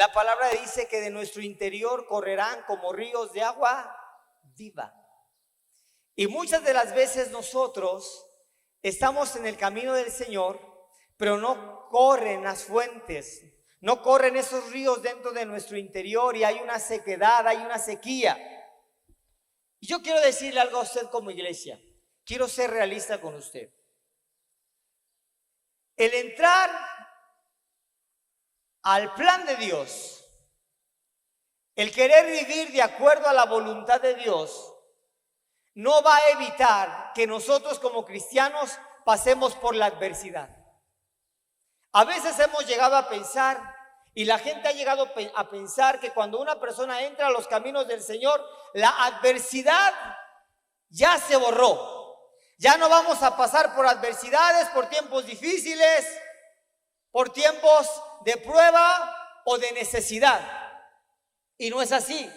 La palabra dice que de nuestro interior correrán como ríos de agua viva. Y muchas de las veces nosotros estamos en el camino del Señor, pero no corren las fuentes, no corren esos ríos dentro de nuestro interior y hay una sequedad, hay una sequía. Y yo quiero decirle algo a usted como iglesia, quiero ser realista con usted. El entrar al plan de Dios, el querer vivir de acuerdo a la voluntad de Dios, no va a evitar que nosotros como cristianos pasemos por la adversidad. A veces hemos llegado a pensar, y la gente ha llegado a pensar, que cuando una persona entra a los caminos del Señor, la adversidad ya se borró. Ya no vamos a pasar por adversidades, por tiempos difíciles, por tiempos de prueba o de necesidad. Y no es así.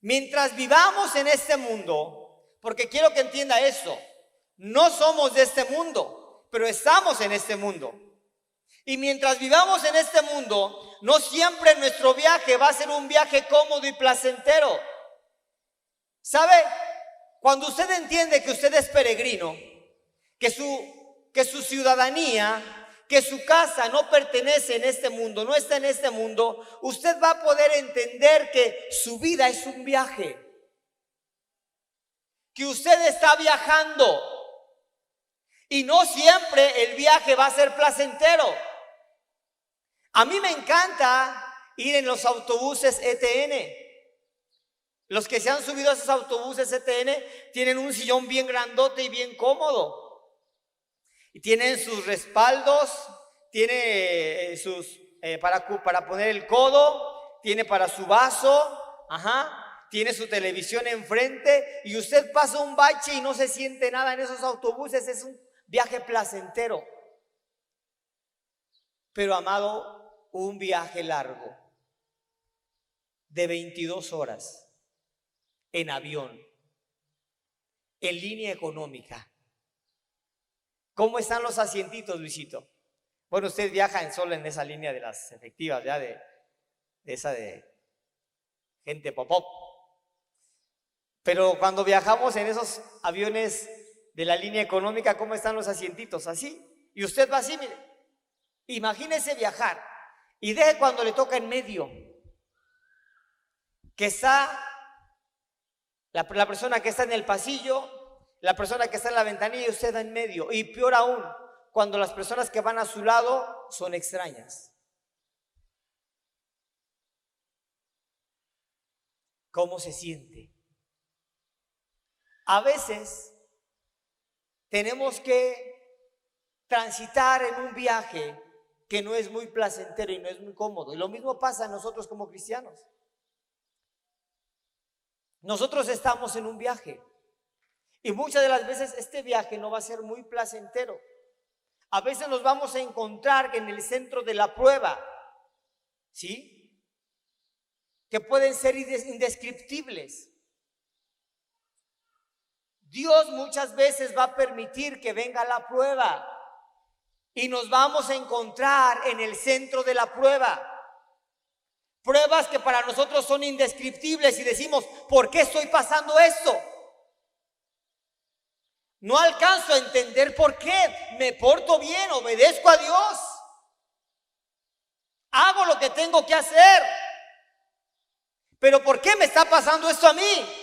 Mientras vivamos en este mundo, porque quiero que entienda esto, no somos de este mundo, pero estamos en este mundo. Y mientras vivamos en este mundo, no siempre nuestro viaje va a ser un viaje cómodo y placentero. ¿Sabe? Cuando usted entiende que usted es peregrino, que su ciudadanía, que su casa no pertenece en este mundo, no está en este mundo, usted va a poder entender que su vida es un viaje, que usted está viajando y no siempre el viaje va a ser placentero. A mí me encanta ir en los autobuses ETN. Los que se han subido a esos autobuses ETN tienen un sillón bien grandote y bien cómodo. Y tienen sus respaldos, tiene sus para poner el codo, tiene para su vaso, tiene su televisión enfrente y usted pasa un bache y no se siente nada en esos autobuses. Es un viaje placentero. Pero amado, un viaje largo de 22 horas en avión, en línea económica. ¿Cómo están los asientitos, Luisito? Bueno, usted viaja solo en esa línea de las efectivas, ya de esa de gente pop-up. Pero cuando viajamos en esos aviones de la línea económica, ¿cómo están los asientitos? Así. Y usted va así, mire. Imagínese viajar y deje cuando le toca en medio, que está la persona que está en el pasillo, la persona que está en la ventanilla y usted en medio. Y peor aún, cuando las personas que van a su lado son extrañas. ¿Cómo se siente? A veces tenemos que transitar en un viaje que no es muy placentero y no es muy cómodo. Y lo mismo pasa a nosotros como cristianos. Nosotros estamos en un viaje y muchas de las veces este viaje no va a ser muy placentero. A veces nos vamos a encontrar en el centro de la prueba, ¿sí? Que pueden ser indescriptibles. Dios muchas veces va a permitir que venga la prueba y nos vamos a encontrar en el centro de la prueba. Pruebas que para nosotros son indescriptibles y decimos, ¿por qué estoy pasando esto? No alcanzo a entender por qué. Me porto bien, obedezco a Dios, hago lo que tengo que hacer, pero ¿por qué me está pasando esto a mí?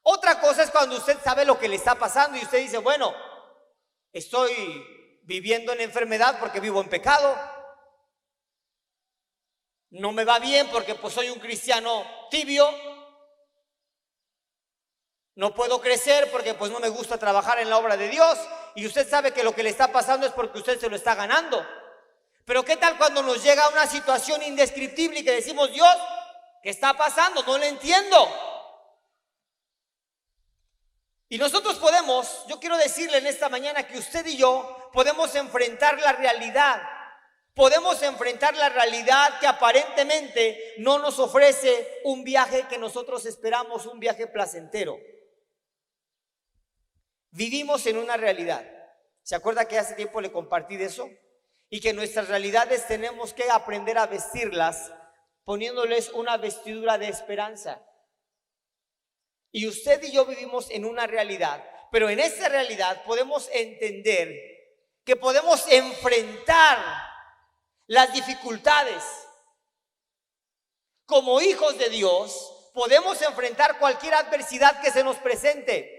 Otra cosa es cuando usted sabe lo que le está pasando y usted dice, bueno, estoy viviendo en enfermedad porque vivo en pecado. No me va bien porque pues soy un cristiano tibio. No puedo crecer porque pues no me gusta trabajar en la obra de Dios. Y usted sabe que lo que le está pasando es porque usted se lo está ganando. Pero ¿qué tal cuando nos llega una situación indescriptible y que decimos, Dios, ¿qué está pasando? No lo entiendo. Y nosotros podemos, yo quiero decirle en esta mañana que usted y yo podemos enfrentar la realidad. Podemos enfrentar la realidad que aparentemente no nos ofrece un viaje que nosotros esperamos, un viaje placentero. Vivimos en una realidad. ¿Se acuerda que hace tiempo le compartí de eso? y que nuestras realidades tenemos que aprender a vestirlas poniéndoles una vestidura de esperanza. Y usted y yo vivimos en una realidad, pero en esa realidad podemos entender que podemos enfrentar las dificultades. Como hijos de Dios, podemos enfrentar cualquier adversidad que se nos presente.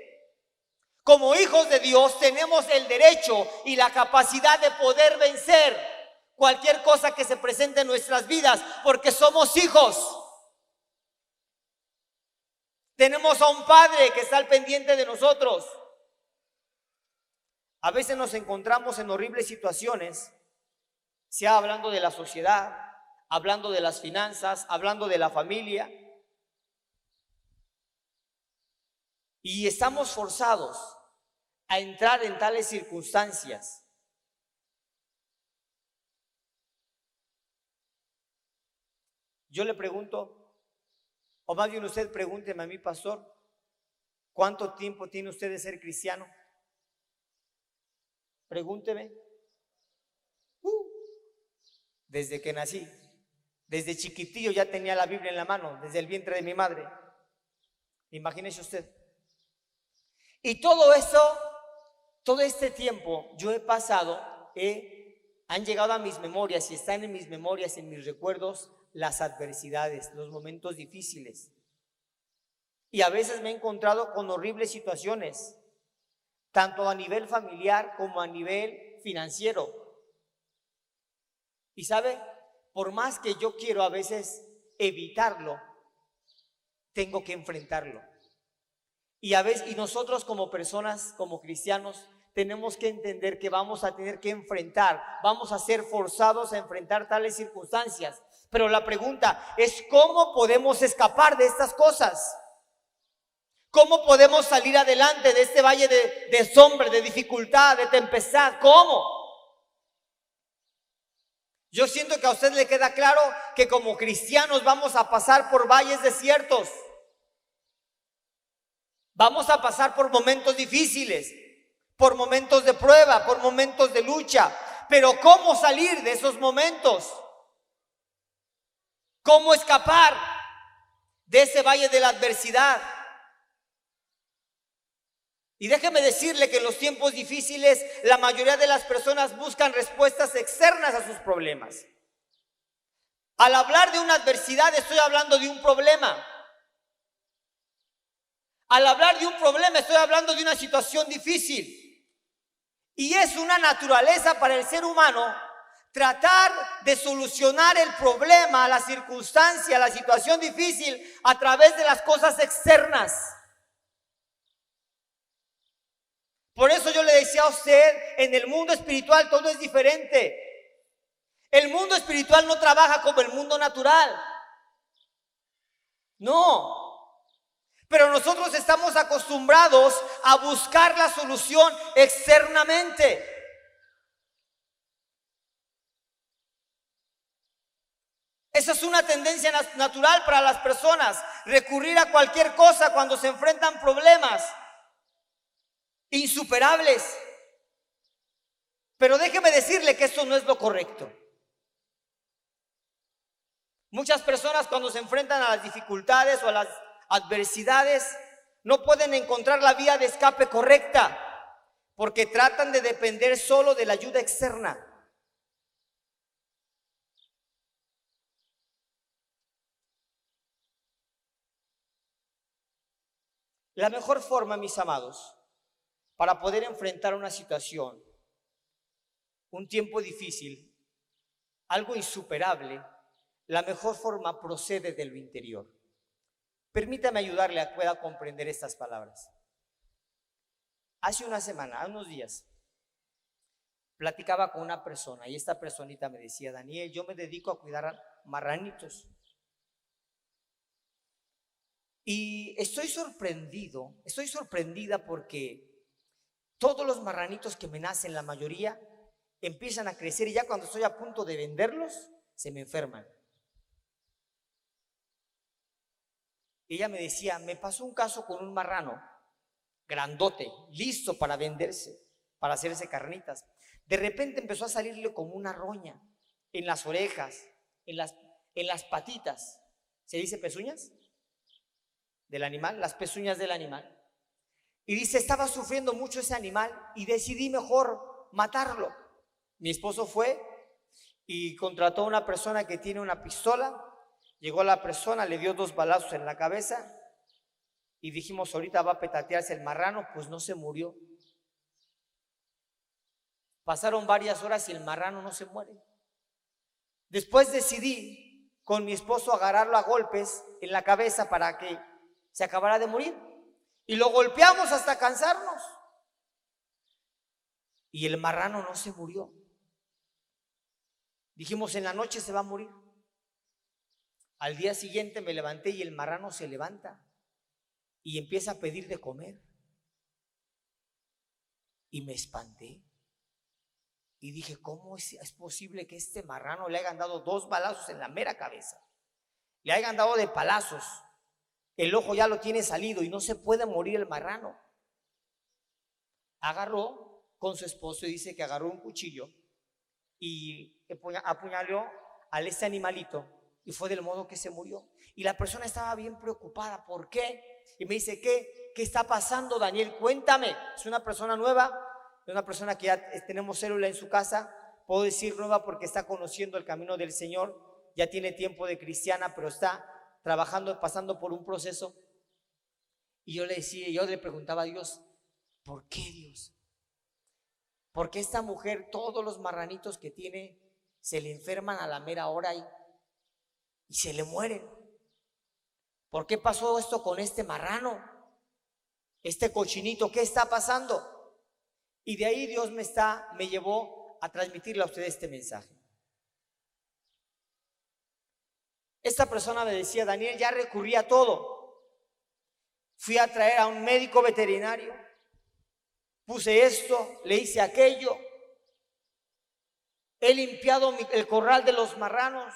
Como hijos de Dios tenemos el derecho y la capacidad de poder vencer cualquier cosa que se presente en nuestras vidas, porque somos hijos. Tenemos a un Padre que está al pendiente de nosotros. A veces nos encontramos en horribles situaciones, sea hablando de la sociedad, hablando de las finanzas, hablando de la familia. Y estamos forzados a entrar en tales circunstancias. Yo le pregunto, o más bien usted pregúnteme a mí, pastor, ¿cuánto tiempo tiene usted de ser cristiano? Pregúnteme. Desde que nací, desde chiquitillo ya tenía la Biblia en la mano, desde el vientre de mi madre. Imagínese usted. Y todo eso, todo este tiempo yo he pasado, han llegado a mis memorias y están en mis memorias, en mis recuerdos, las adversidades, los momentos difíciles. Y a veces me he encontrado con horribles situaciones, tanto a nivel familiar como a nivel financiero. Y sabe, por más que yo quiero a veces evitarlo, tengo que enfrentarlo. Y a veces, y nosotros como personas, como cristianos, tenemos que entender que vamos a tener que enfrentar, vamos a ser forzados a enfrentar tales circunstancias. Pero la pregunta es, ¿cómo podemos escapar de estas cosas? ¿Cómo podemos salir adelante de este valle de sombra, de dificultad, de tempestad? ¿Cómo? Yo siento que a usted le queda claro que como cristianos vamos a pasar por valles desiertos. Vamos a pasar por momentos difíciles, por momentos de prueba, por momentos de lucha. Pero ¿cómo salir de esos momentos? ¿Cómo escapar de ese valle de la adversidad? Y déjeme decirle que en los tiempos difíciles la mayoría de las personas buscan respuestas externas a sus problemas. Al hablar de una adversidad estoy hablando de un problema. Al hablar de un problema estoy hablando de una situación difícil. Y es una naturaleza para el ser humano tratar de solucionar el problema, la circunstancia, la situación difícil a través de las cosas externas. Por eso yo le decía a usted, en el mundo espiritual todo es diferente. El mundo espiritual no trabaja como el mundo natural. No. Pero nosotros estamos acostumbrados a buscar la solución externamente. Esa es una tendencia natural para las personas, recurrir a cualquier cosa cuando se enfrentan problemas insuperables. Pero déjeme decirle que esto no es lo correcto. Muchas personas cuando se enfrentan a las dificultades o a las adversidades no pueden encontrar la vía de escape correcta porque tratan de depender solo de la ayuda externa. La mejor forma, mis amados, para poder enfrentar una situación, un tiempo difícil, algo insuperable, la mejor forma procede de lo interior. Permítame ayudarle a que pueda comprender estas palabras. Hace una semana, unos días, platicaba con una persona y esta personita me decía: Daniel, yo me dedico a cuidar a marranitos. Y estoy sorprendida porque todos los marranitos que me nacen, la mayoría, empiezan a crecer y ya cuando estoy a punto de venderlos, se me enferman. Ella me decía: me pasó un caso con un marrano grandote, listo para venderse. para hacerse carnitas. De repente empezó a salirle como una roña en las orejas, en las patitas. ¿Se dice pezuñas? Del animal, las pezuñas del animal. Y dice, estaba sufriendo mucho ese animal y decidí mejor matarlo. Mi esposo fue y contrató a una persona que tiene una pistola. Llegó la persona, le dio 2 balazos en la cabeza y dijimos, ahorita va a petatearse el marrano. Pues no se murió. Pasaron varias horas y el marrano no se muere. Después decidí con mi esposo agarrarlo a golpes en la cabeza para que se acabara de morir. Y lo golpeamos hasta cansarnos. Y el marrano no se murió. Dijimos, en la noche se va a morir. Al día siguiente me levanté y el marrano se levanta y empieza a pedir de comer. Y me espanté. Y dije, ¿cómo es posible que este marrano le hayan dado 2 balazos en la mera cabeza? Le hayan dado de palazos. El ojo ya lo tiene salido y no se puede morir el marrano. Agarró con su esposo y dice que agarró un cuchillo y apuñaló a este animalito y fue del modo que se murió. Y la persona estaba bien preocupada. ¿Por qué? Y me dice, ¿qué está pasando, Daniel? Cuéntame. Es una persona nueva, es una persona que ya tenemos célula en su casa. Puedo decir nueva porque está conociendo el camino del Señor. Ya tiene tiempo de cristiana, pero está trabajando, pasando por un proceso. Y yo le preguntaba a Dios, ¿por qué, Dios? ¿Por qué esta mujer, todos los marranitos que tiene, se le enferman a la mera hora y se le mueren? ¿Por qué pasó esto con este marrano? Este cochinito, ¿qué está pasando? Y de ahí Dios me llevó a transmitirle a usted este mensaje. Esta persona me decía, Daniel, ya recurrí a todo. Fui a traer a un médico veterinario, puse esto, le hice aquello, he limpiado el corral de los marranos,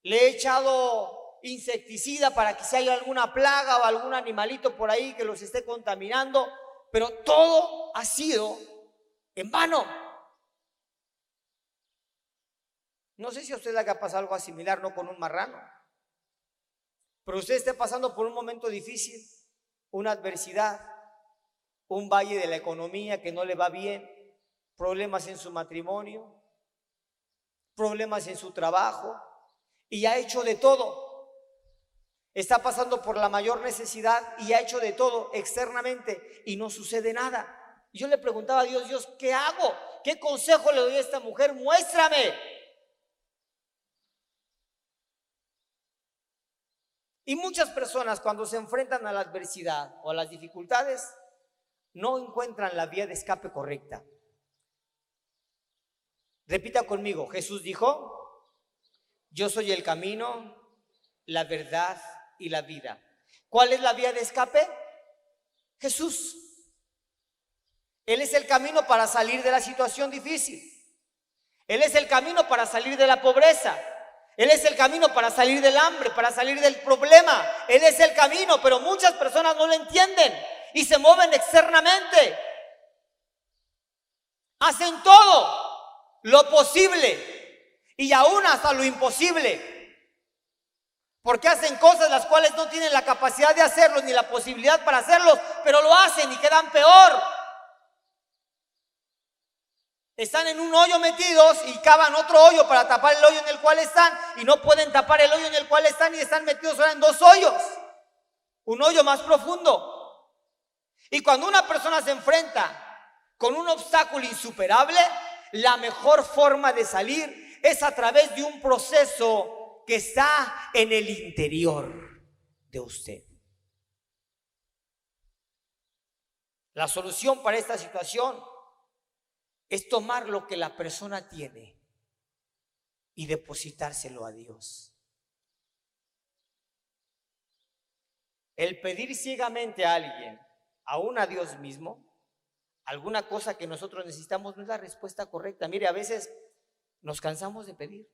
le he echado insecticida para que si hay alguna plaga o algún animalito por ahí que los esté contaminando, pero todo ha sido en vano. No sé si a usted le haya pasado algo similar, no con un marrano, pero usted esté pasando por un momento difícil, una adversidad, un valle de la economía que no le va bien, problemas en su matrimonio, problemas en su trabajo, y ha hecho de todo. Está pasando por la mayor necesidad y ha hecho de todo externamente y no sucede nada. Y yo le preguntaba a Dios, Dios, ¿qué hago? ¿Qué consejo le doy a esta mujer? Muéstrame. Y muchas personas cuando se enfrentan a la adversidad o a las dificultades no encuentran la vía de escape correcta. Repita conmigo, Jesús dijo, yo soy el camino, la verdad y la vida. ¿Cuál es la vía de escape? Jesús. Él es el camino para salir de la situación difícil. Él es el camino para salir de la pobreza. Él es el camino para salir del hambre, para salir del problema. Él es el camino, pero muchas personas no lo entienden y se mueven externamente. Hacen todo lo posible y aún hasta lo imposible. Porque hacen cosas las cuales no tienen la capacidad de hacerlos ni la posibilidad para hacerlos, pero lo hacen y quedan peor. Están en un hoyo metidos y cavan otro hoyo para tapar el hoyo en el cual están y no pueden tapar el hoyo en el cual están y están metidos ahora en 2 hoyos. Un hoyo más profundo. Y cuando una persona se enfrenta con un obstáculo insuperable, la mejor forma de salir es a través de un proceso que está en el interior de usted. La solución para esta situación es tomar lo que la persona tiene y depositárselo a Dios. El pedir ciegamente a alguien, aún a Dios mismo, alguna cosa que nosotros necesitamos no es la respuesta correcta. Mire, a veces nos cansamos de pedir.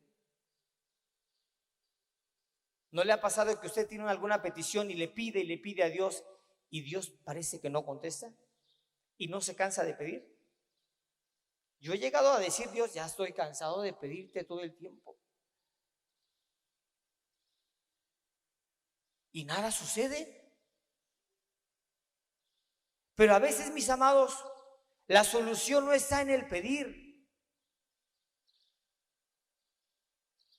¿No le ha pasado que usted tiene alguna petición y le pide a Dios y Dios parece que no contesta? y no se cansa de pedir. Yo he llegado a decir: Dios, ya estoy cansado de pedirte todo el tiempo. Y nada sucede. Pero a veces, mis amados, la solución no está en el pedir.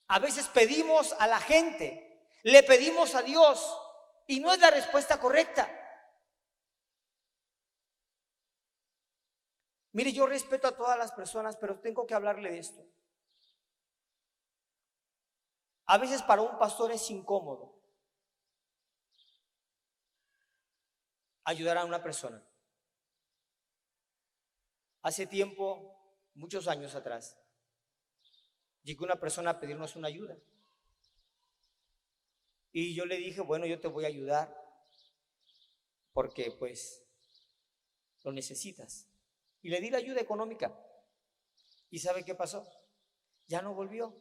A veces pedimos a la gente, le pedimos a Dios y no es la respuesta correcta. Mire, yo respeto a todas las personas, pero tengo que hablarle de esto. A veces para un pastor es incómodo ayudar a una persona. Hace tiempo, muchos años atrás, llegó una persona a pedirnos una ayuda. Y yo le dije: bueno, yo te voy a ayudar porque pues lo necesitas. Y le di la ayuda económica. ¿Y sabe qué pasó? Ya no volvió.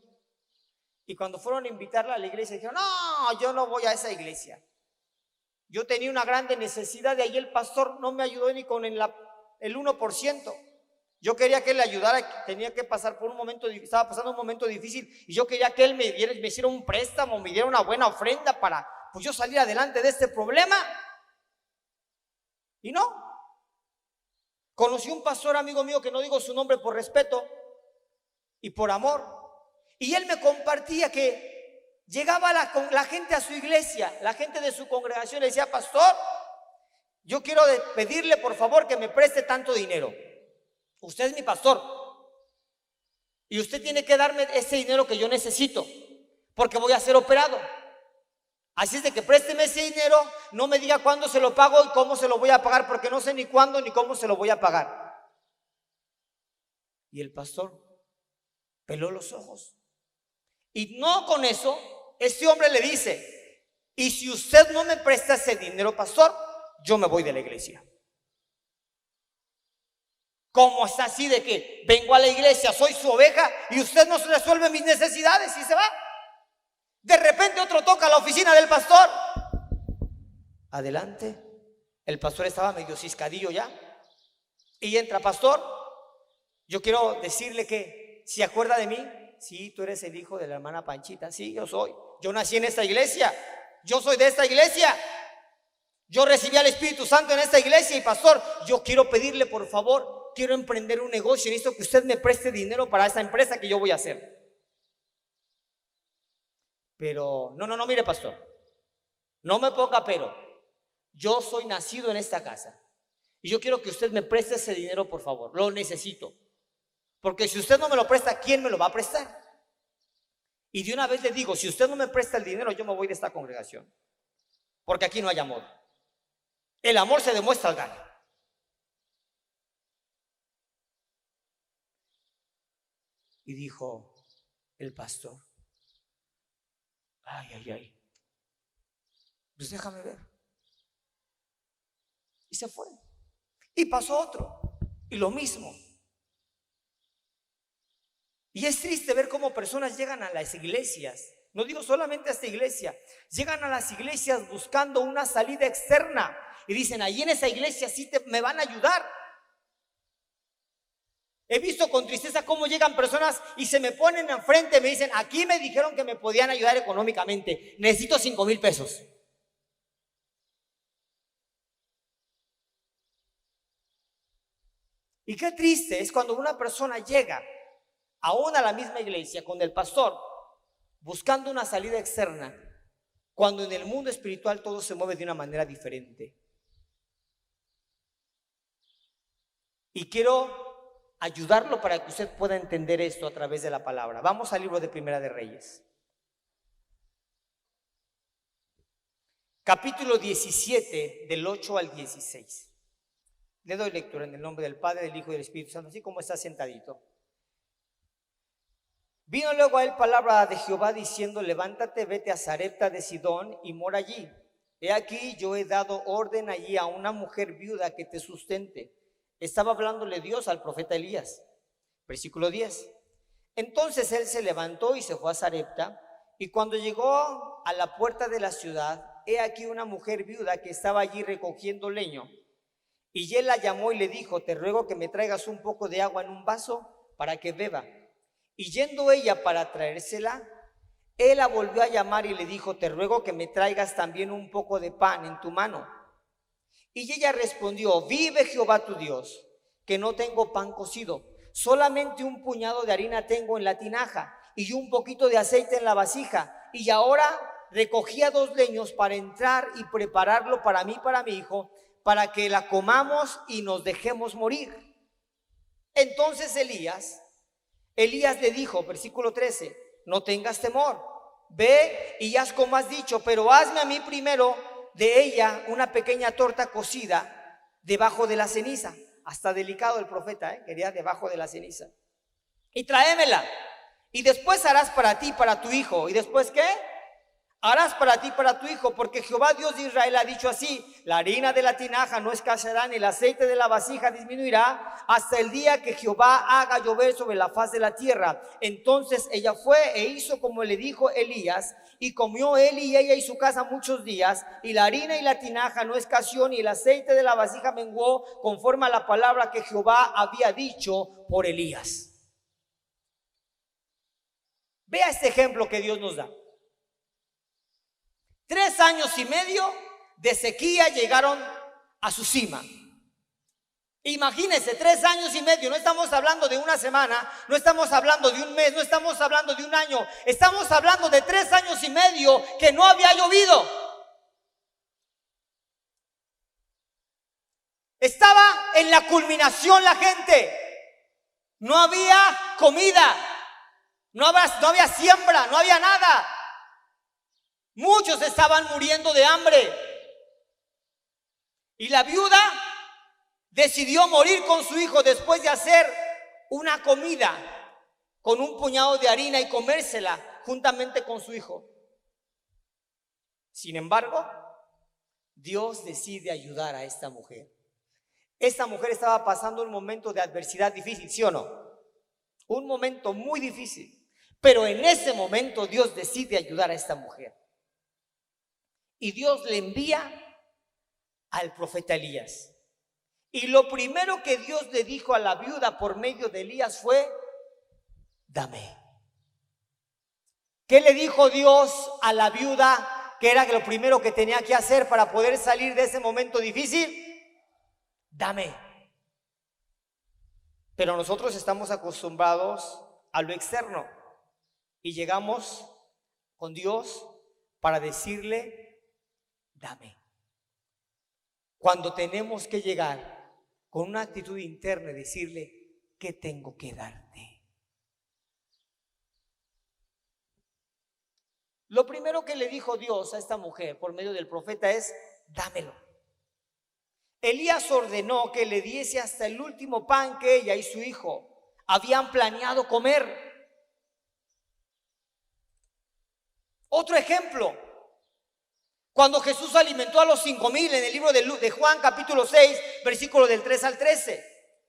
Y cuando fueron a invitarla a la iglesia, dijeron: no, yo no voy a esa iglesia. Yo tenía una grande necesidad y ahí el pastor no me ayudó ni con el 1%. Yo quería que él le ayudara, tenía que pasar por un momento, estaba pasando un momento difícil y yo quería que él me hiciera un préstamo, me diera una buena ofrenda para pues yo salir adelante de este problema. Y no. Conocí un pastor amigo mío, que no digo su nombre por respeto y por amor, y él me compartía que llegaba la gente a su iglesia, la gente de su congregación le decía: pastor, yo quiero pedirle por favor que me preste tanto dinero. Usted es mi pastor y usted tiene que darme ese dinero que yo necesito porque voy a ser operado. Así es de que présteme ese dinero, no me diga cuándo se lo pago y cómo se lo voy a pagar, porque no sé ni cuándo ni cómo se lo voy a pagar. Y el pastor peló los ojos. Y no con eso, este hombre le dice: y si usted no me presta ese dinero, pastor, yo me voy de la iglesia. ¿Cómo está así de que vengo a la iglesia, soy su oveja y usted no se resuelve mis necesidades y se va? De repente otro toca a la oficina del pastor. Adelante. El pastor estaba medio ciscadillo ya. Y entra: pastor, yo quiero decirle que ¿se acuerda de mí? Sí, tú eres el hijo de la hermana Panchita. Sí, yo soy. Yo nací en esta iglesia. Yo soy de esta iglesia. Yo recibí al Espíritu Santo en esta iglesia. Y pastor, yo quiero pedirle por favor, quiero emprender un negocio. Necesito que usted me preste dinero para esta empresa que yo voy a hacer. Pero, no, mire pastor, no me ponga pero. Yo soy nacido en esta casa y yo quiero que usted me preste ese dinero por favor, lo necesito. Porque si usted no me lo presta, ¿quién me lo va a prestar? Y de una vez le digo: si usted no me presta el dinero, yo me voy de esta congregación. Porque aquí no hay amor. El amor se demuestra al dar. Y dijo el pastor: ay, pues déjame ver. Y se fue. Y pasó otro, y lo mismo. Y es triste ver cómo personas llegan a las iglesias, no digo solamente a esta iglesia, llegan a las iglesias buscando una salida externa y dicen: ahí en esa iglesia sí me van a ayudar. He visto con tristeza cómo llegan personas y se me ponen enfrente y me dicen: aquí me dijeron que me podían ayudar económicamente, necesito 5,000 pesos. Y qué triste es cuando una persona llega aún a la misma iglesia con el pastor buscando una salida externa, cuando en el mundo espiritual todo se mueve de una manera diferente. Y quiero ayudarlo para que usted pueda entender esto a través de la palabra. Vamos al libro de Primera de Reyes, capítulo 17, del 8 al 16. Le doy lectura en el nombre del Padre, del Hijo y del Espíritu Santo, así como está sentadito. Vino luego a él palabra de Jehová diciendo: levántate, vete a Sarepta de Sidón y mora allí. He aquí, yo he dado orden allí a una mujer viuda que te sustente. Estaba hablándole Dios al profeta Elías. Versículo 10. Entonces él se levantó y se fue a Sarepta, y cuando llegó a la puerta de la ciudad, he aquí una mujer viuda que estaba allí recogiendo leño. Y él la llamó y le dijo: te ruego que me traigas un poco de agua en un vaso para que beba. Y yendo ella para traérsela, él la volvió a llamar y le dijo: te ruego que me traigas también un poco de pan en tu mano. Y ella respondió: vive Jehová tu Dios, que no tengo pan cocido, solamente un puñado de harina tengo en la tinaja y un poquito de aceite en la vasija. Y ahora recogía 2 leños para entrar y prepararlo para mí y para mi hijo, para que la comamos y nos dejemos morir. Entonces Elías le dijo, versículo 13: no tengas temor, ve y haz como has dicho, pero hazme a mí primero de ella una pequeña torta cocida debajo de la ceniza. Hasta delicado el profeta, quería debajo de la ceniza. Y tráemela, y después harás para ti y para tu hijo. ¿Y después qué? Harás para ti y para tu hijo, porque Jehová Dios de Israel ha dicho así: la harina de la tinaja no escaseará, ni el aceite de la vasija disminuirá, hasta el día que Jehová haga llover sobre la faz de la tierra. Entonces ella fue e hizo como le dijo Elías, y comió él y ella y su casa muchos días, y la harina y la tinaja no escaseó, ni el aceite de la vasija menguó, conforme a la palabra que Jehová había dicho por Elías. Vea este ejemplo que Dios nos da. 3 años y medio de sequía llegaron a su cima. Imagínense, 3 años y medio. No estamos hablando de una semana, no estamos hablando de un mes, no estamos hablando de un año. Estamos hablando de 3 años y medio que no había llovido. Estaba en la culminación la gente. No había comida, no había siembra, no había nada. Muchos estaban muriendo de hambre. Y la viuda decidió morir con su hijo después de hacer una comida con un puñado de harina y comérsela juntamente con su hijo. Sin embargo, Dios decide ayudar a esta mujer. Esta mujer estaba pasando un momento de adversidad difícil, ¿sí o no? Un momento muy difícil. Pero en ese momento Dios decide ayudar a esta mujer. Y Dios le envía al profeta Elías. Y lo primero que Dios le dijo a la viuda por medio de Elías fue: dame. ¿Qué le dijo Dios a la viuda que era lo primero que tenía que hacer para poder salir de ese momento difícil? Dame. Pero nosotros estamos acostumbrados a lo externo y llegamos con Dios para decirle: dame. Cuando tenemos que llegar con una actitud interna y decirle: ¿qué tengo que darte? Lo primero que le dijo Dios a esta mujer por medio del profeta es: dámelo. Elías ordenó que le diese hasta el último pan que ella y su hijo habían planeado comer. Otro ejemplo: cuando Jesús alimentó a los 5,000 en el libro de Juan capítulo 6, versículo del 3 al 13.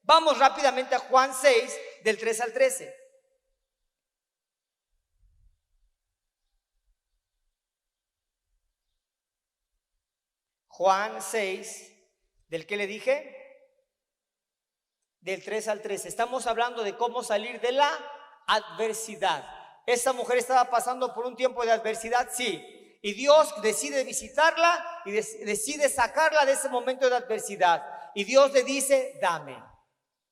Vamos rápidamente a Juan 6, del 3 al 13. Juan 6, ¿del qué le dije? Del 3 al 13. Estamos hablando de cómo salir de la adversidad. Esta mujer estaba pasando por un tiempo de adversidad, sí. Y Dios decide visitarla y decide sacarla de ese momento de adversidad. Y Dios le dice: dame.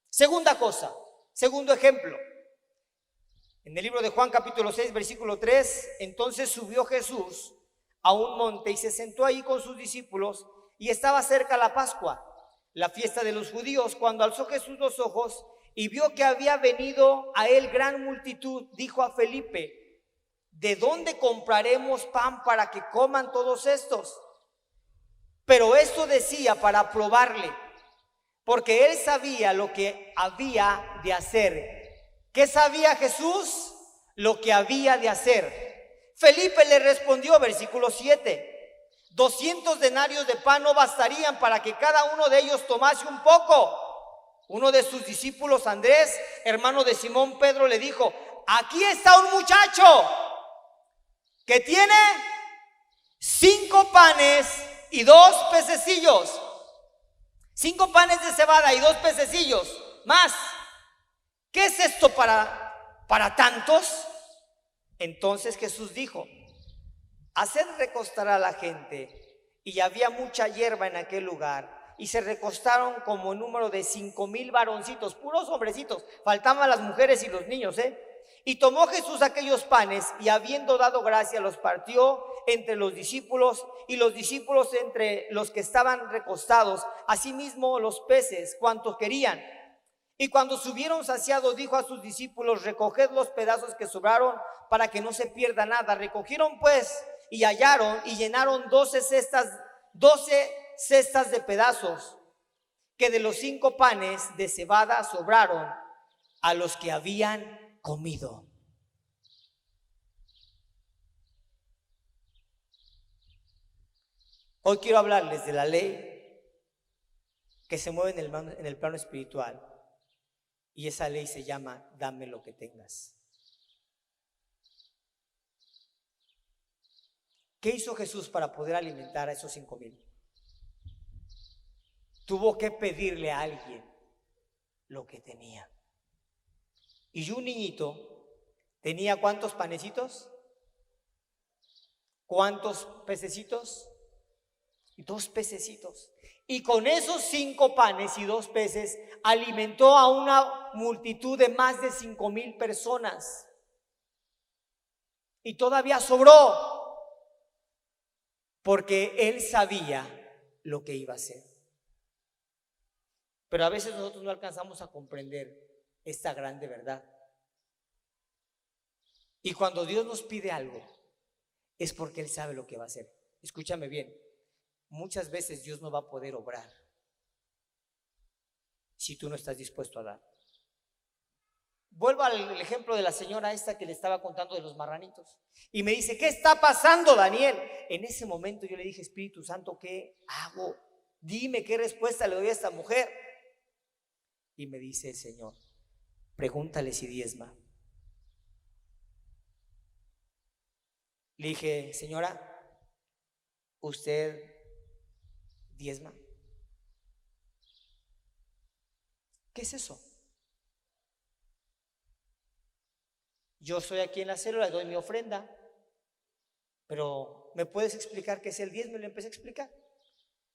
Segunda cosa, segundo ejemplo. En el libro de Juan capítulo 6, versículo 3, entonces subió Jesús a un monte y se sentó ahí con sus discípulos, y estaba cerca la Pascua, la fiesta de los judíos. Cuando alzó Jesús los ojos y vio que había venido a él gran multitud, dijo a Felipe: ¿de dónde compraremos pan para que coman todos estos? Pero esto decía para probarle, porque él sabía lo que había de hacer. ¿Qué sabía Jesús? Lo que había de hacer. Felipe le respondió, versículo 7: 200 denarios de pan no bastarían para que cada uno de ellos tomase un poco. Uno de sus discípulos, Andrés, hermano de Simón Pedro, le dijo: aquí está un muchacho que tiene 5 panes y 2 pececillos. 5 panes de cebada y 2 pececillos más. ¿Qué es esto para tantos? Entonces Jesús dijo: haced recostar a la gente. Y había mucha hierba en aquel lugar, y se recostaron como número de 5,000 varoncitos, puros hombrecitos, faltaban las mujeres y los niños, Y tomó Jesús aquellos panes, y habiendo dado gracia, los partió entre los discípulos, y los discípulos entre los que estaban recostados, asimismo los peces, cuantos querían. Y cuando se hubieron saciado, dijo a sus discípulos: recoged los pedazos que sobraron, para que no se pierda nada. Recogieron pues y hallaron, y llenaron 12 cestas de pedazos que de los 5 panes de cebada sobraron a los que habían comido. Hoy quiero hablarles de la ley que se mueve en el plano espiritual, y esa ley se llama: dame lo que tengas. ¿Qué hizo Jesús para poder alimentar a esos 5,000? Tuvo que pedirle a alguien lo que tenía. Y un niñito tenía ¿cuántos panecitos? ¿Cuántos pececitos? 2 pececitos. Y con esos 5 panes y 2 peces alimentó a una multitud de más de 5,000 personas. Y todavía sobró, porque él sabía lo que iba a hacer. Pero a veces nosotros no alcanzamos a comprender esta grande verdad. Y cuando Dios nos pide algo, es porque Él sabe lo que va a hacer. Escúchame bien, muchas veces Dios no va a poder obrar si tú no estás dispuesto a dar. Vuelvo al ejemplo de la señora esta que le estaba contando de los marranitos. Y me dice: ¿qué está pasando, Daniel? En ese momento yo le dije: Espíritu Santo, ¿qué hago? Dime qué respuesta le doy a esta mujer. Y me dice el Señor: pregúntale si diezma. Le dije: señora, ¿usted diezma? ¿Qué es eso? Yo estoy aquí en la célula, le doy mi ofrenda, pero ¿me puedes explicar qué es el diezmo? Y le empecé a explicar.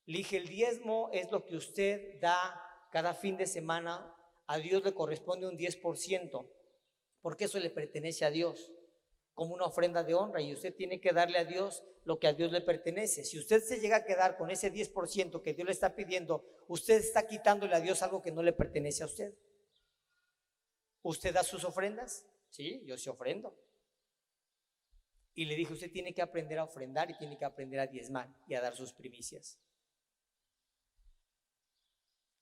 Le dije: el diezmo es lo que usted da cada fin de semana. A Dios le corresponde un 10%, porque eso le pertenece a Dios, como una ofrenda de honra, y usted tiene que darle a Dios lo que a Dios le pertenece. Si usted se llega a quedar con ese 10% que Dios le está pidiendo, usted está quitándole a Dios algo que no le pertenece a usted. ¿Usted da sus ofrendas? Sí, yo sí ofrendo. Y le dije: usted tiene que aprender a ofrendar y tiene que aprender a diezmar y a dar sus primicias.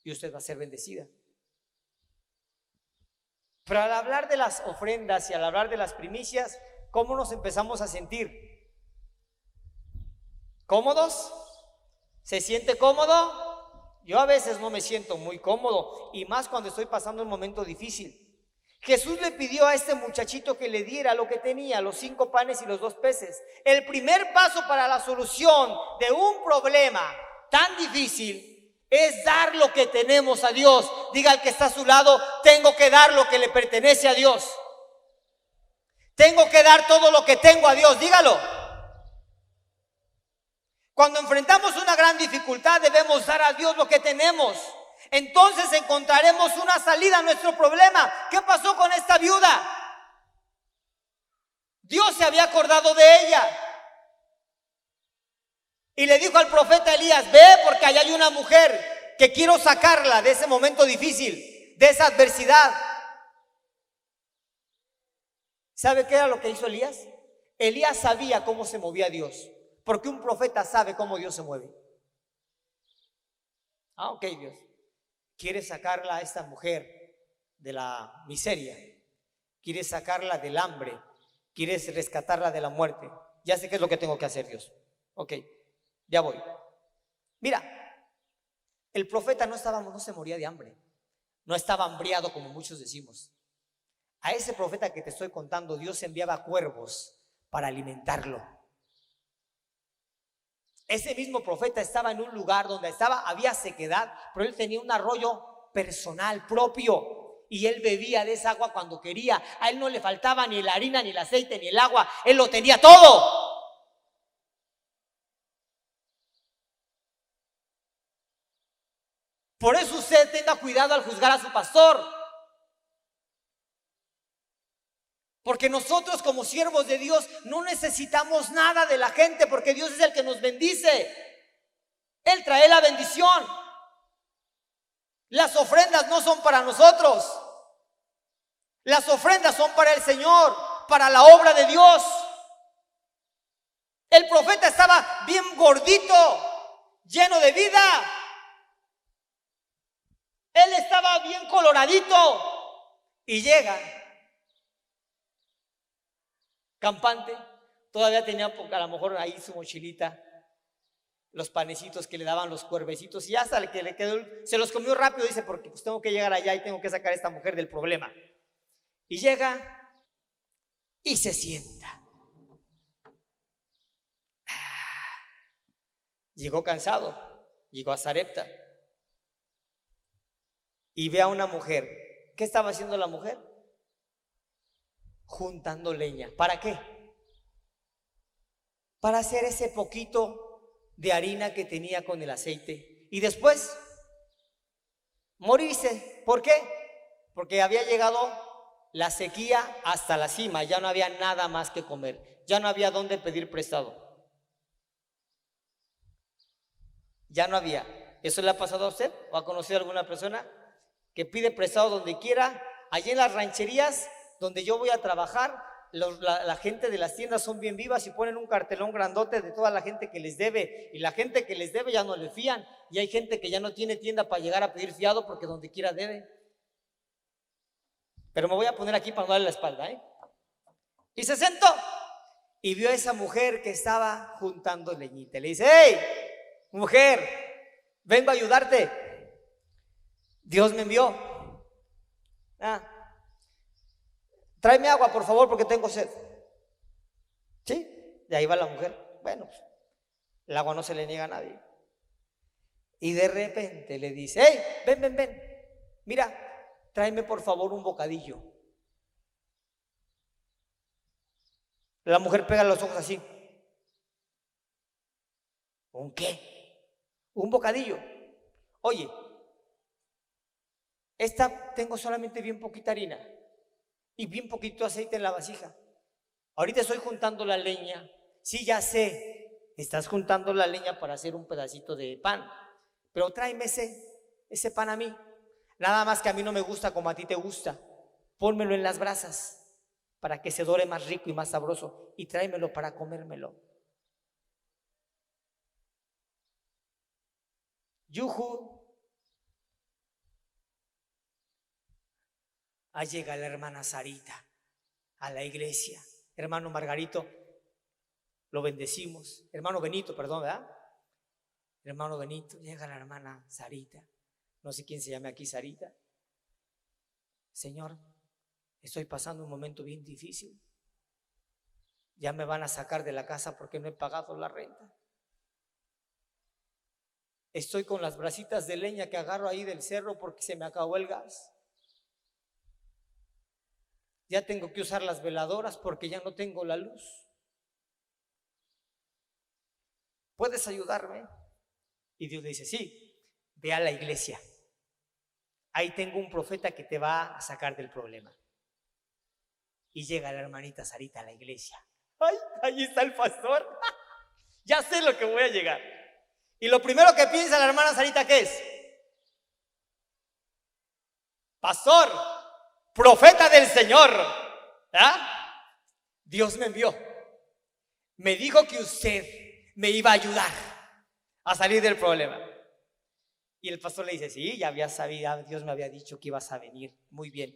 Y usted va a ser bendecida. Pero al hablar de las ofrendas y al hablar de las primicias, ¿cómo nos empezamos a sentir? ¿Cómodos? ¿Se siente cómodo? Yo a veces no me siento muy cómodo, y más cuando estoy pasando un momento difícil. Jesús le pidió a este muchachito que le diera lo que tenía, los 5 panes y los 2 peces. El primer paso para la solución de un problema tan difícil es dar lo que tenemos a Dios. Diga al que está a su lado: tengo que dar lo que le pertenece a Dios. Tengo que dar todo lo que tengo a Dios. Dígalo. Cuando enfrentamos una gran dificultad, debemos dar a Dios lo que tenemos. Entonces encontraremos una salida a nuestro problema. ¿Qué pasó con esta viuda? Dios se había acordado de ella y le dijo al profeta Elías: ve, porque allá hay una mujer que quiero sacarla de ese momento difícil, de esa adversidad. ¿Sabe qué era lo que hizo Elías? Elías sabía cómo se movía Dios, porque un profeta sabe cómo Dios se mueve. Ok, Dios, ¿quieres sacarla a esta mujer de la miseria? ¿Quieres sacarla del hambre? ¿Quieres rescatarla de la muerte? Ya sé qué es lo que tengo que hacer, Dios. Ok, ya voy. Mira, el profeta no se moría de hambre, no estaba hambriado como muchos decimos. A ese profeta que te estoy contando, Dios enviaba cuervos para alimentarlo. Ese mismo profeta estaba en un lugar donde había sequedad, pero él tenía un arroyo personal propio y él bebía de esa agua cuando quería. A él no le faltaba ni la harina, ni el aceite, ni el agua. Él lo tenía todo. Por eso usted tenga cuidado al juzgar a su pastor. Porque nosotros como siervos de Dios no necesitamos nada de la gente, porque Dios es el que nos bendice. Él trae la bendición. Las ofrendas no son para nosotros. Las ofrendas son para el Señor, para la obra de Dios. El profeta estaba bien gordito, lleno de vida. Él estaba bien coloradito y llega campante. Todavía tenía a lo mejor ahí su mochilita, los panecitos que le daban los cuervecitos, y hasta el que le quedó, se los comió rápido, dice, porque pues tengo que llegar allá y tengo que sacar a esta mujer del problema. Y llega y se sienta. Llegó cansado, llegó a Sarepta y ve a una mujer. ¿Qué estaba haciendo la mujer? Juntando leña. ¿Para qué? Para hacer ese poquito de harina que tenía con el aceite y después morirse. ¿Por qué? Porque había llegado la sequía hasta la cima, ya no había nada más que comer, ya no había dónde pedir prestado, ya no había. ¿Eso le ha pasado a usted? ¿O ha conocido a alguna persona que pide prestado donde quiera? Allí en las rancherías donde yo voy a trabajar, la gente de las tiendas son bien vivas y ponen un cartelón grandote de toda la gente que les debe, y la gente que les debe ya no le fían, y hay gente que ya no tiene tienda para llegar a pedir fiado porque donde quiera debe. Pero me voy a poner aquí para no darle la espalda, Y se sentó y vio a esa mujer que estaba juntando leñita. Le dice: hey, mujer, vengo a ayudarte, Dios me envió. Tráeme agua, por favor, porque tengo sed. ¿Sí? Y ahí va la mujer. Bueno, pues, el agua no se le niega a nadie. Y de repente le dice: hey, ven, mira, tráeme por favor un bocadillo. La mujer pega los ojos así. ¿Un qué? Un bocadillo. Oye, tengo solamente bien poquita harina y bien poquito aceite en la vasija. Ahorita estoy juntando la leña. Sí, ya sé, estás juntando la leña para hacer un pedacito de pan, pero tráeme ese pan a mí. Nada más que a mí no me gusta como a ti te gusta. Pónmelo en las brasas para que se dore más rico y más sabroso, y tráemelo para comérmelo. Yujú. Ahí llega la hermana Sarita a la iglesia. Hermano Margarito, lo bendecimos. Hermano Benito, perdón, ¿verdad? Hermano Benito, llega la hermana Sarita. No sé quién se llame aquí Sarita. Señor, estoy pasando un momento bien difícil. Ya me van a sacar de la casa porque no he pagado la renta. Estoy con las brasitas de leña que agarro ahí del cerro porque se me acabó el gas. Ya tengo que usar las veladoras porque ya no tengo la luz. ¿Puedes ayudarme? Y Dios le dice: sí, ve a la iglesia. Ahí tengo un profeta que te va a sacar del problema. Y llega la hermanita Sarita a la iglesia. ¡Ay, ahí está el pastor! Ya sé lo que voy a llegar. Y lo primero que piensa la hermana Sarita, ¿qué es? Pastor, profeta del Señor, Dios me envió. Me dijo que usted me iba a ayudar a salir del problema. Y el pastor le dice: sí, ya había sabido, Dios me había dicho que ibas a venir. Muy bien,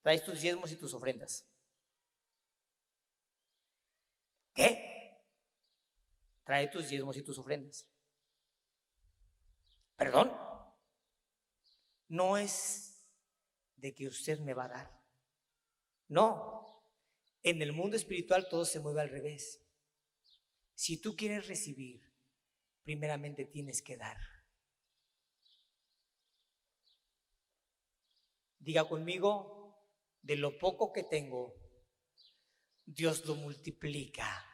traes tus diezmos y tus ofrendas. ¿Qué? Trae tus diezmos y tus ofrendas. ¿Perdón? No es de que usted me va a dar. No, en el mundo espiritual todo se mueve al revés. Si tú quieres recibir primeramente tienes que dar. Diga conmigo, de lo poco que tengo, Dios lo multiplica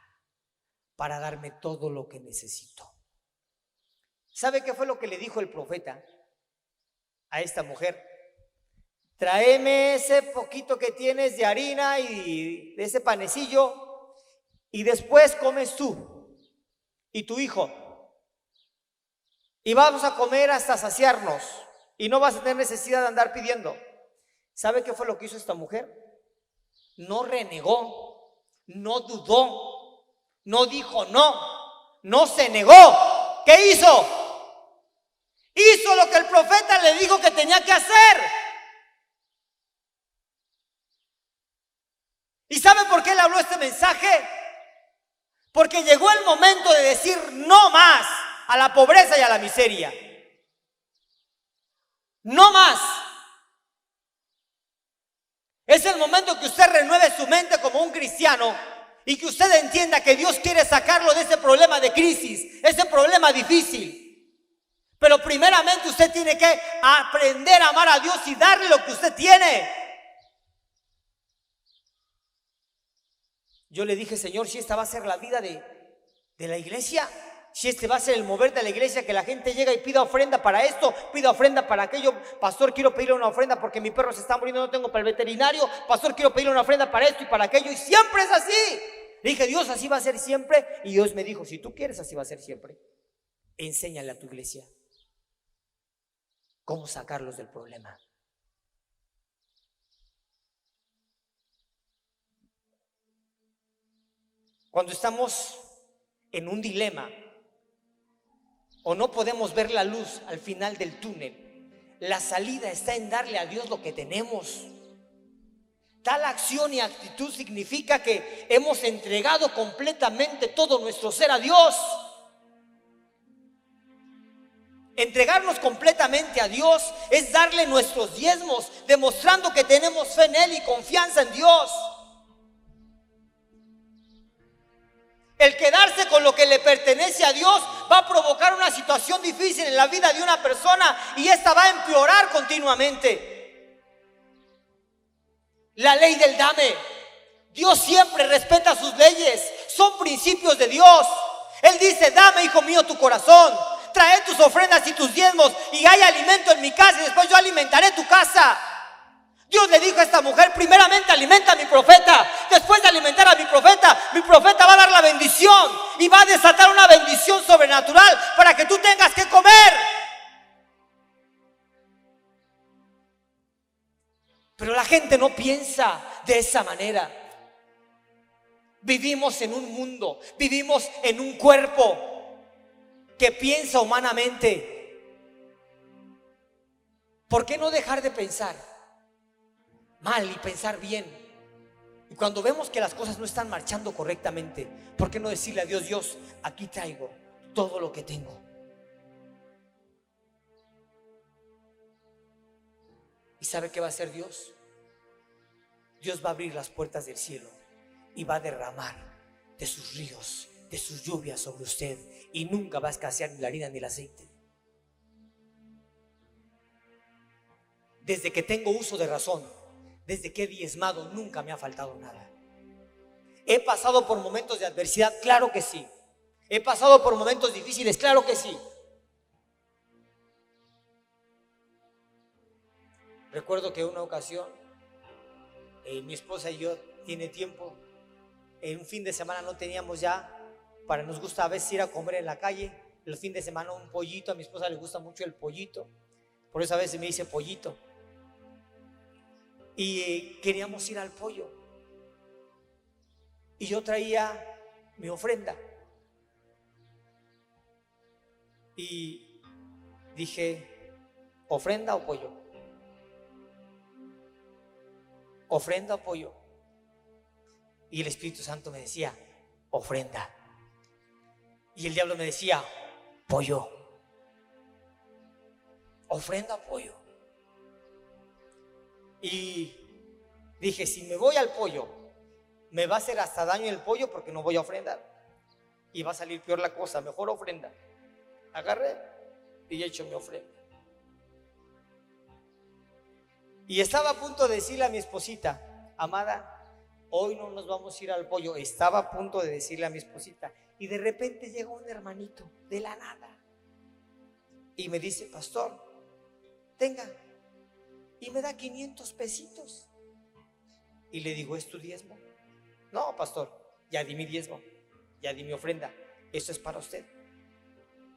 para darme todo lo que necesito. ¿Sabe qué fue lo que le dijo el profeta a esta mujer? Tráeme ese poquito que tienes de harina y de ese panecillo, y después comes tú y tu hijo, y vamos a comer hasta saciarnos, y no vas a tener necesidad de andar pidiendo. ¿Sabe qué fue lo que hizo esta mujer? No renegó, no dudó, no dijo no se negó. ¿Qué hizo? Hizo lo que el profeta le dijo que tenía que hacer. ¿Y sabe por qué le habló este mensaje? Porque llegó el momento de decir no más a la pobreza y a la miseria. No más. Es el momento que usted renueve su mente como un cristiano y que usted entienda que Dios quiere sacarlo de ese problema de crisis, ese problema difícil. Pero primeramente usted tiene que aprender a amar a Dios y darle lo que usted tiene. Yo le dije, Señor, si esta va a ser la vida de la iglesia, si este va a ser el mover de la iglesia, que la gente llega y pida ofrenda para esto, pida ofrenda para aquello. Pastor, quiero pedirle una ofrenda porque mi perro se está muriendo, no tengo para el veterinario. Pastor, quiero pedirle una ofrenda para esto y para aquello. Y siempre es así. Le dije, Dios, así va a ser siempre. Y Dios me dijo, si tú quieres, así va a ser siempre. Enséñale a tu iglesia cómo sacarlos del problema. Cuando estamos en un dilema o no podemos ver la luz al final del túnel, la salida está en darle a Dios lo que tenemos. Tal acción y actitud significa que hemos entregado completamente todo nuestro ser a Dios. Entregarnos completamente a Dios es darle nuestros diezmos, demostrando que tenemos fe en Él y confianza en Dios. El quedarse con lo que le pertenece a Dios va a provocar una situación difícil en la vida de una persona y esta va a empeorar continuamente. La ley del dame. Dios siempre respeta sus leyes, son principios de Dios. Él dice, dame, hijo mío, tu corazón, trae tus ofrendas y tus diezmos y hay alimento en mi casa y después yo alimentaré tu casa. Dios le dijo a esta mujer, primeramente alimenta a mi profeta. Después de alimentar a mi profeta va a dar la bendición y va a desatar una bendición sobrenatural para que tú tengas que comer. Pero la gente no piensa de esa manera. Vivimos en un mundo, vivimos en un cuerpo que piensa humanamente. ¿Por qué no dejar de pensar mal y pensar bien? Y cuando vemos que las cosas no están marchando correctamente, ¿por qué no decirle a Dios, Dios, aquí traigo todo lo que tengo? ¿Y sabe qué va a hacer Dios? Dios va a abrir las puertas del cielo y va a derramar de sus ríos, de sus lluvias sobre usted, y nunca va a escasear ni la harina ni el aceite. Desde que tengo uso de razón, desde que he diezmado, nunca me ha faltado nada. ¿He pasado por momentos de adversidad? Claro que sí. ¿He pasado por momentos difíciles? Claro que sí. Recuerdo que una ocasión, mi esposa y yo, tiene tiempo, en un fin de semana no teníamos ya, nos gusta a veces ir a comer en la calle, el fin de semana un pollito, a mi esposa le gusta mucho el pollito, por eso a veces me dice pollito. Y queríamos ir al pollo. Y yo traía mi ofrenda. Y dije, ¿ofrenda o pollo? ¿Ofrenda o pollo? Y el Espíritu Santo me decía, ofrenda. Y el diablo me decía, pollo. ¿Ofrenda o pollo? Y dije, si me voy al pollo, me va a hacer hasta daño el pollo porque no voy a ofrendar y va a salir peor la cosa, mejor ofrenda. Agarré y echo mi ofrenda. Y estaba a punto de decirle a mi esposita: amada, hoy no nos vamos a ir al pollo. Estaba a punto de decirle a mi esposita, y de repente llega un hermanito de la nada y me dice: pastor, tenga, y me da 500 pesitos. Y le digo: ¿es tu diezmo? No, pastor, ya di mi diezmo, ya di mi ofrenda, esto es para usted,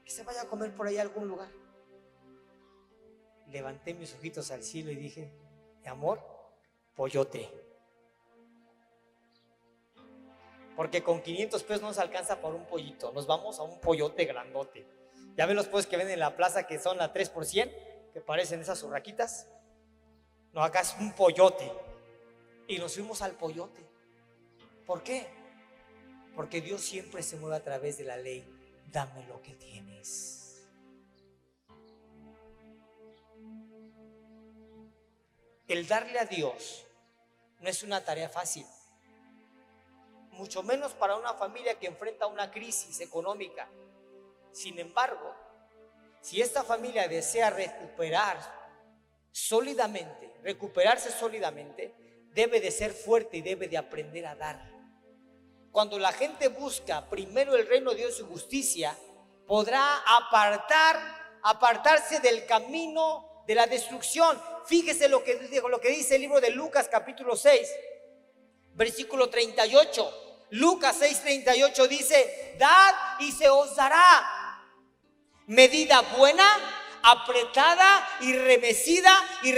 que se vaya a comer por ahí a algún lugar. Levanté mis ojitos al cielo y dije: mi amor, pollote. Porque con 500 pesos no nos alcanza para un pollito, nos vamos a un pollote grandote. Ya ven los pollos que venden en la plaza, que son la 3%, que parecen esas urraquitas. No, acá es un pollote. Y nos fuimos al pollote. ¿Por qué? Porque Dios siempre se mueve a través de la ley. Dame lo que tienes. El darle a Dios no es una tarea fácil, mucho menos para una familia que enfrenta una crisis económica. Sin embargo, si esta familia desea recuperarse sólidamente, debe de ser fuerte y debe de aprender a dar. Cuando la gente busca primero el reino de Dios y su justicia, podrá apartarse del camino de la destrucción. Fíjese lo que dice el libro de Lucas capítulo 6, versículo 38. Lucas 6:38 dice: dad y se os dará, medida buena, apretada y remecida y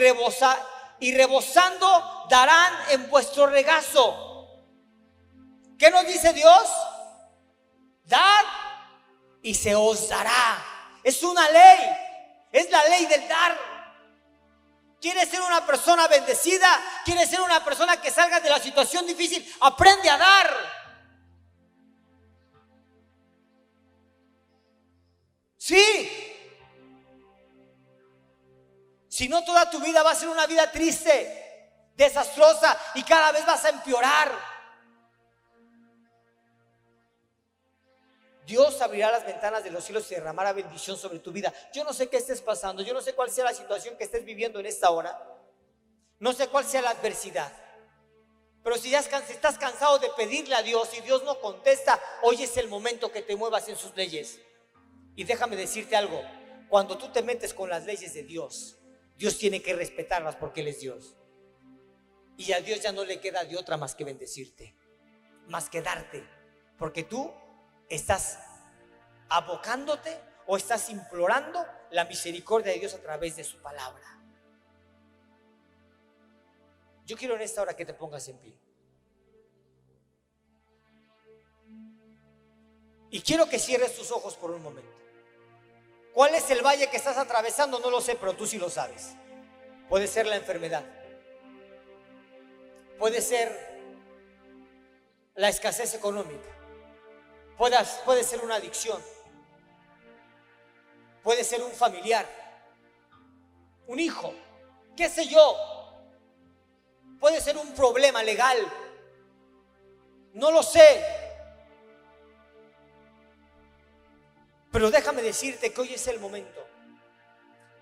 rebosando darán en vuestro regazo. ¿Qué nos dice Dios? Dad y se os dará. Es una ley, es la ley del dar. ¿Quieres ser una persona bendecida? ¿Quieres ser una persona que salga de la situación difícil? Aprende a dar. Sí. Si no, toda tu vida va a ser una vida triste, desastrosa, y cada vez vas a empeorar. Dios abrirá las ventanas de los cielos y derramará bendición sobre tu vida. Yo no sé qué estés pasando, yo no sé cuál sea la situación que estés viviendo en esta hora, no sé cuál sea la adversidad, pero si estás cansado de pedirle a Dios y Dios no contesta, hoy es el momento que te muevas en sus leyes. Y déjame decirte algo: cuando tú te metes con las leyes de Dios, Dios tiene que respetarlas porque Él es Dios. Y a Dios ya no le queda de otra más que bendecirte, más que darte, porque tú estás abocándote o estás implorando la misericordia de Dios a través de su palabra. Yo quiero en esta hora que te pongas en pie. Y quiero que cierres tus ojos por un momento. ¿Cuál es el valle que estás atravesando? No lo sé, pero tú sí lo sabes. Puede ser la enfermedad, puede ser la escasez económica, puede ser una adicción, puede ser un familiar, un hijo, qué sé yo, puede ser un problema legal, no lo sé. Pero déjame decirte que hoy es el momento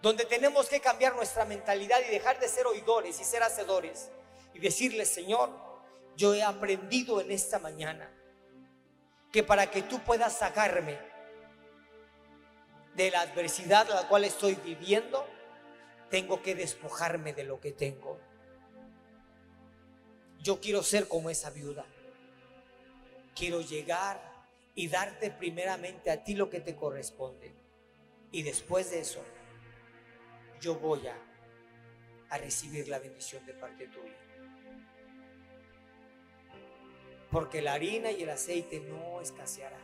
donde tenemos que cambiar nuestra mentalidad y dejar de ser oidores y ser hacedores y decirle: Señor, yo he aprendido en esta mañana que para que tú puedas sacarme de la adversidad a la cual estoy viviendo, tengo que despojarme de lo que tengo. Yo quiero ser como esa viuda. Quiero llegar y darte primeramente a ti lo que te corresponde, y después de eso yo voy a recibir la bendición de parte tuya, porque la harina y el aceite no escaseará,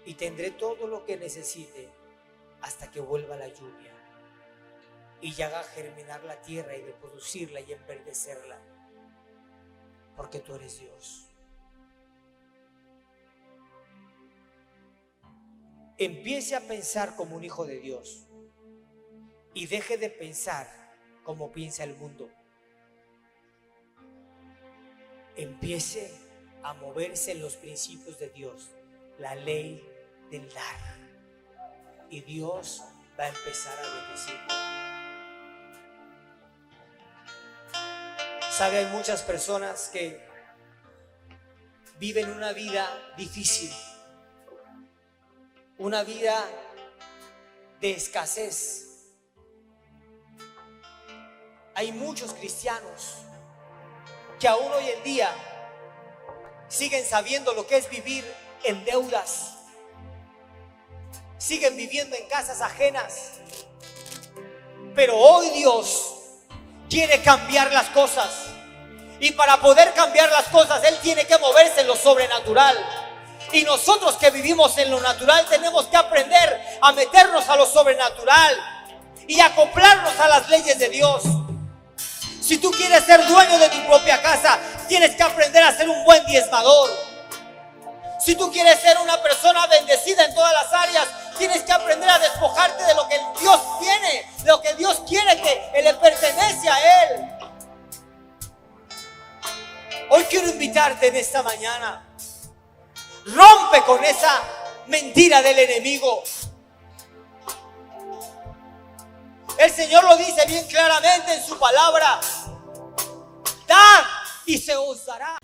y tendré todo lo que necesite hasta que vuelva la lluvia y haga germinar la tierra y reproducirla y enverdecerla, porque tú eres Dios. Empiece a pensar como un hijo de Dios y deje de pensar como piensa el mundo. Empiece a moverse en los principios de Dios, la ley del dar. y Dios va a empezar a bendecirlo. Sabe, hay muchas personas que viven una vida difícil, una vida de escasez. Hay muchos cristianos que aún hoy en día siguen sabiendo lo que es vivir en deudas, siguen viviendo en casas ajenas. Pero hoy Dios quiere cambiar las cosas, y para poder cambiar las cosas Él tiene que moverse en lo sobrenatural. Y nosotros que vivimos en lo natural tenemos que aprender a meternos a lo sobrenatural y acoplarnos a las leyes de Dios. Si tú quieres ser dueño de tu propia casa, tienes que aprender a ser un buen diezmador. Si tú quieres ser una persona bendecida en todas las áreas, tienes que aprender a despojarte de lo que Dios tiene, de lo que Dios quiere que le pertenece a Él. Hoy quiero invitarte en esta mañana. Rompe con esa mentira del enemigo. El Señor lo dice bien claramente en su palabra: dad y se os dará.